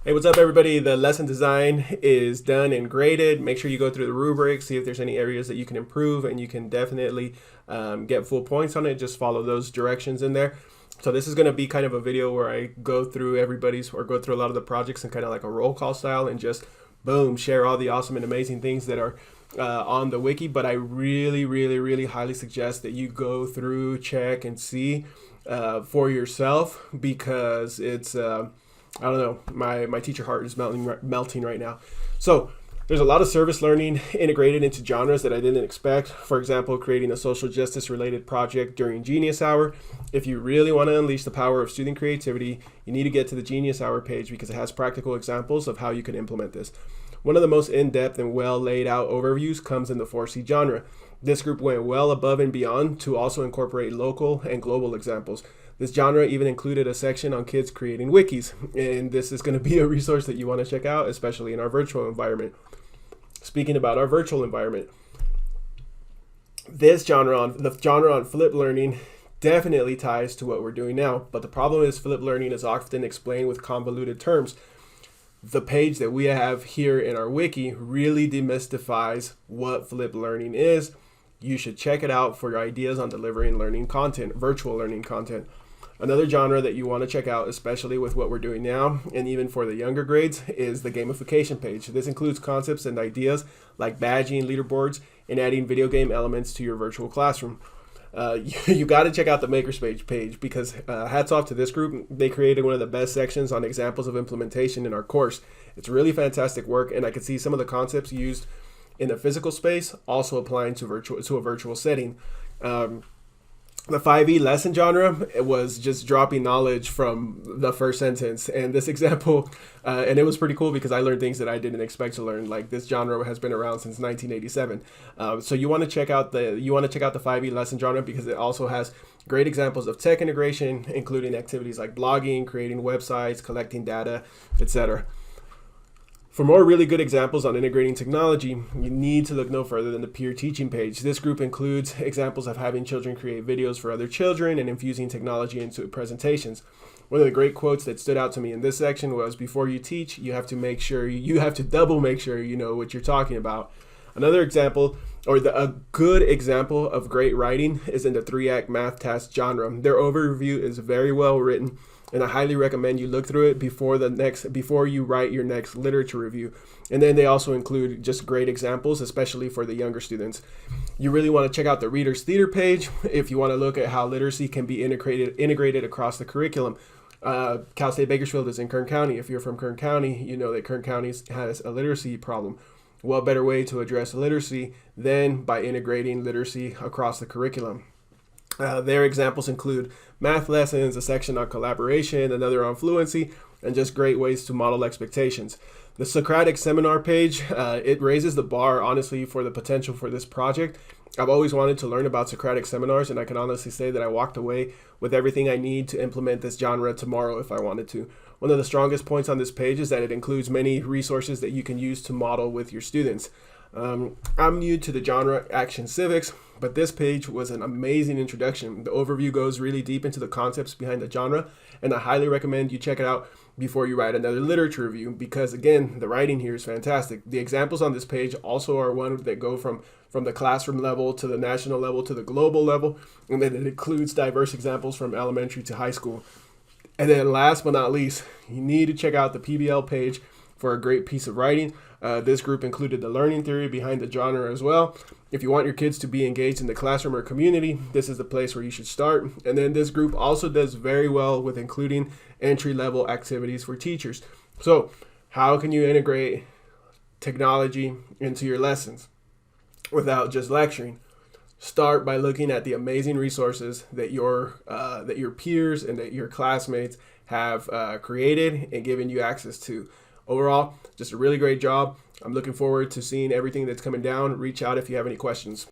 Hey, what's up, everybody? The lesson design is done and graded. Make sure you go through the rubric, see if there's any areas that you can improve, and you can definitely get full points on it. Just follow those directions in there. So this is going to be kind of a video where I go through go through a lot of the projects and kind of like a roll call style and just boom, share all the awesome and amazing things that are on the wiki. But I really highly suggest that you go through, check, and see for yourself, because it's I don't know, my teacher heart is melting right now. So there's a lot of service learning integrated into genres that I didn't expect. For example, creating a social justice related project during Genius Hour. If you really want to unleash the power of student creativity, you need to get to the Genius Hour page because it has practical examples of how you can implement this. One of the most in-depth and well laid out overviews comes in the 4C genre. This group went well above and beyond to also incorporate local and global examples. This genre even included a section on kids creating wikis, and this is going to be a resource that you want to check out, especially in our virtual environment. Speaking about our virtual environment, the genre on flipped learning definitely ties to what we're doing now, but the problem is flipped learning is often explained with convoluted terms. The page that we have here in our wiki really demystifies what flipped learning is. You should check it out for your ideas on delivering learning content, virtual learning content. Another genre that you want to check out, especially with what we're doing now, and even for the younger grades, is the gamification page. This includes concepts and ideas like badging, leaderboards, and adding video game elements to your virtual classroom. You got to check out the Makerspace page because hats off to this group. They created one of the best sections on examples of implementation in our course. It's really fantastic work, and I could see some of the concepts used in the physical space also applying to a virtual setting. The 5E lesson genre, it was just dropping knowledge from the first sentence. And this example, and it was pretty cool because I learned things that I didn't expect to learn. Like, this genre has been around since 1987. So you want to check out the 5E lesson genre because it also has great examples of tech integration, including activities like blogging, creating websites, collecting data, etc. For more really good examples on integrating technology, you need to look no further than the peer teaching page. This group includes examples of having children create videos for other children and infusing technology into presentations. One of the great quotes that stood out to me in this section was, "Before you teach, you have to double make sure you know what you're talking about." Another example, a good example of great writing, is in the 3-act math task genre. Their overview is very well written, and I highly recommend you look through it before you write your next literature review. And then they also include just great examples, especially for the younger students. You really want to check out the Reader's Theater page if you want to look at how literacy can be integrated across the curriculum. Cal State Bakersfield is in Kern County. If you're from Kern County, you know that Kern County has a literacy problem. What better way to address literacy than by integrating literacy across the curriculum? Their examples include math lessons, a section on collaboration, another on fluency, and just great ways to model expectations. The Socratic seminar page, it raises the bar, honestly, for the potential for this project. I've always wanted to learn about Socratic seminars, and I can honestly say that I walked away with everything I need to implement this genre tomorrow if I wanted to. One of the strongest points on this page is that it includes many resources that you can use to model with your students. I'm new to the genre Action Civics, but this page was an amazing introduction. The overview goes really deep into the concepts behind the genre, and I highly recommend you check it out before you write another literature review because, again, the writing here is fantastic. The examples on this page also are ones that go from the classroom level to the national level to the global level, and then it includes diverse examples from elementary to high school. And then last but not least, you need to check out the PBL page for a great piece of writing. This group included the learning theory behind the genre as well. If you want your kids to be engaged in the classroom or community, this is the place where you should start. And then this group also does very well with including entry-level activities for teachers. So how can you integrate technology into your lessons without just lecturing? Start by looking at the amazing resources that your peers and that your classmates have created and given you access to. Overall, just a really great job. I'm looking forward to seeing everything that's coming down. Reach out if you have any questions.